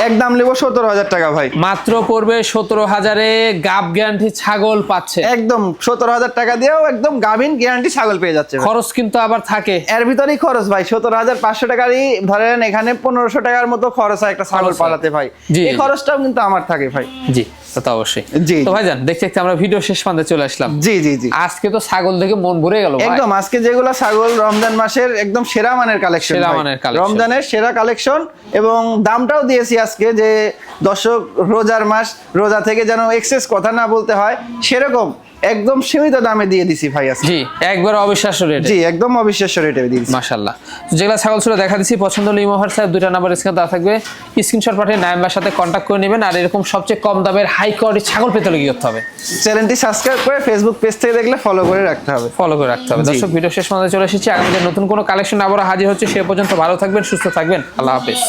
একদম নেবো 17,000 টাকা ভাই। মাত্র পড়বে 17,000-এ গাব গ্যারান্টি ছাগল পাচ্ছে। একদম 17,000 টাকা দিয়েও একদম গাভিন গ্যারান্টি ছাগল পেয়ে যাচ্ছে ভাই। খরচ কিন্তু আবার থাকে। এর ভিতরেই খরচ ভাই, 17,500 টাকারই ধরেন, এখানে 1500 টাকার মতো খরচ হয় একটা ছাগল খরচ হয়। পালাতে ভাই। জি, এই জি। খরচটাও কিন্তু আমার থাকে ভাই। জি তা তো অবশ্যই। জি, তো জি। ভাইজান দেখতে দেখতে আমরা ভিডিও শেষ প্রান্তে চলে আসলাম। জি জি জি। আজকে তো ছাগল দেখে মন ভরে গেল ভাই। একদম আজকে যেগুলো ছাগল রমজান মাসের একদম সেরা মানের কালেকশন, সেরা মানের collection। রমজানের সেরা কালেকশন, এবং দামটাও দিয়েছি আজকে, যে দর্শক রোজার মাস, রোজা থেকে যেন এক্সেস কথা না বলতে হয় সেরকম একদম সীমিত দামে দিয়ে দিছি ভাই আজকে। জি একবার অবিশ্বাস্য রেট। জি, একদম অবিশ্বাস্য রেটে দিয়ে দিছি। মাশাআল্লাহ। তো যেগুলা ছাগল ছিল দেখা দিচ্ছি, পছন্দ হলে ইমো হোয়াটসঅ্যাপ দুইটা নাম্বার স্ক্রিনে দেওয়া থাকবে, স্ক্রিনশট পাঠিয়ে নাইমের সাথে কন্ট্যাক্ট করে নেবেন। আর এরকম সবচেয়ে কম দামের হাই কোয়ালিটি ছাগল পেতে হলে কি করতে হবে? চ্যানেলটি সাবস্ক্রাইব করে ফেসবুক পেজ থেকে দেখলে ফলো করে রাখতে হবে। ফলো করে রাখতে হবে। জি। দর্শক ভিডিও শেষ পর্যন্ত চলে এসেছি, আগামীতে নতুন কোনো কালেকশন আবার হাজির হচ্ছে। সে পর্যন্ত ভালো থাকবেন, সুস্থ থাকবেন। আল্লাহ হাফেজ।